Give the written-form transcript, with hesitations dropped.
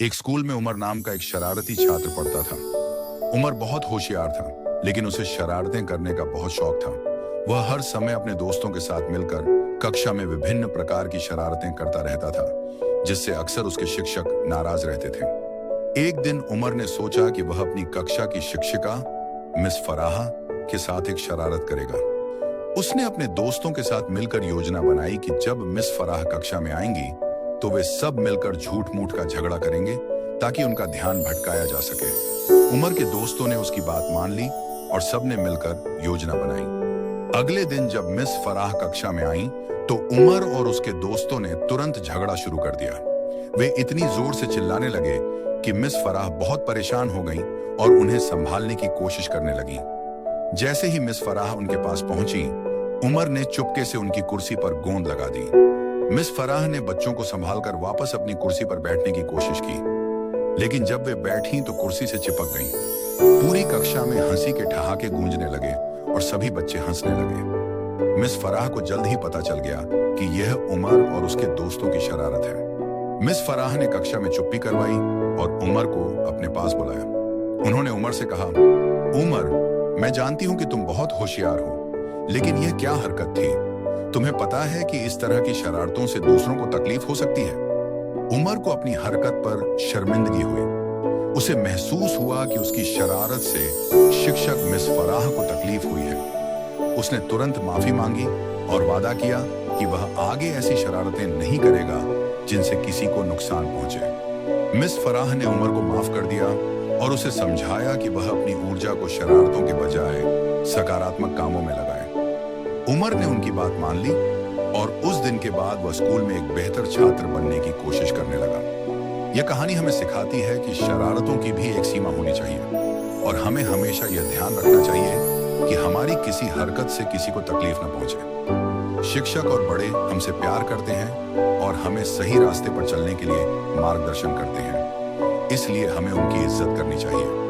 एक स्कूल में उमर नाम का एक शरारती छात्र पढ़ता था। उमर बहुत होशियार था, लेकिन उसे शरारतें करने का बहुत शौक था। वह हर समय अपने दोस्तों के साथ मिलकर कक्षा में विभिन्न प्रकार की शरारतें करता रहता था, जिससे अक्सर उसके शिक्षक नाराज रहते थे। एक दिन उमर ने सोचा कि वह अपनी कक्षा की शिक्षिका मिस फराह के साथ एक शरारत करेगा। उसने अपने दोस्तों के साथ मिलकर योजना बनाई कि जब मिस फराह कक्षा में आएंगी तो वे सब मिलकर झूठ मूठ का झगड़ा करेंगे ताकि उनका ध्यान भटकाया जा सके। उमर के दोस्तों ने उसकी बात मान ली और सबने मिलकर योजना बनाई। अगले दिन जब मिस फराह कक्षा में आई तो उमर और उसके दोस्तों ने तुरंत झगड़ा शुरू कर दिया। वे इतनी जोर से चिल्लाने लगे कि मिस फराह बहुत परेशान हो गईं और उन्हें संभालने की कोशिश करने लगी। जैसे ही मिस फराह उनके पास पहुंची, उमर ने चुपके से उनकी कुर्सी पर गोंद लगा दी। मिस फराह ने बच्चों को संभालकर वापस अपनी कुर्सी पर बैठने की कोशिश की, लेकिन जब वे बैठी तो कुर्सी से चिपक गईं। पूरी कक्षा में हंसी के ठहाके गूंजने लगे और सभी बच्चे हंसने लगे। मिस फराह को जल्द ही पता चल गया कि यह उमर और उसके दोस्तों की शरारत है। मिस फराह ने कक्षा में चुप्पी करवाई और उमर को अपने पास बुलाया। उन्होंने उमर से कहा, उमर, मैं जानती हूं कि तुम बहुत होशियार हो, लेकिन यह क्या हरकत थी? तुम्हें पता है कि इस तरह की शरारतों से दूसरों को तकलीफ हो सकती है। उमर को अपनी हरकत पर शर्मिंदगी हुई। उसे महसूस हुआ कि उसकी शरारत से शिक्षक मिस फराह को तकलीफ हुई है। उसने तुरंत माफी मांगी और वादा किया कि वह आगे ऐसी शरारतें नहीं करेगा जिनसे किसी को नुकसान पहुंचे। मिस फराह ने उमर को माफ कर दिया और उसे समझाया कि वह अपनी ऊर्जा को शरारतों के बजाय सकारात्मक कामों में लगाए। उमर ने उनकी बात मान ली और उस दिन के बाद वह स्कूल में एक बेहतर छात्र बनने की कोशिश करने लगा। यह कहानी हमें सिखाती है कि शरारतों की भी एक सीमा होनी चाहिए और हमें हमेशा यह ध्यान रखना चाहिए कि हमारी किसी हरकत से किसी को तकलीफ न पहुंचे। शिक्षक और बड़े हमसे प्यार करते हैं और हमें सही रास्ते पर चलने के लिए मार्गदर्शन करते हैं, इसलिए हमें उनकी इज्जत करनी चाहिए।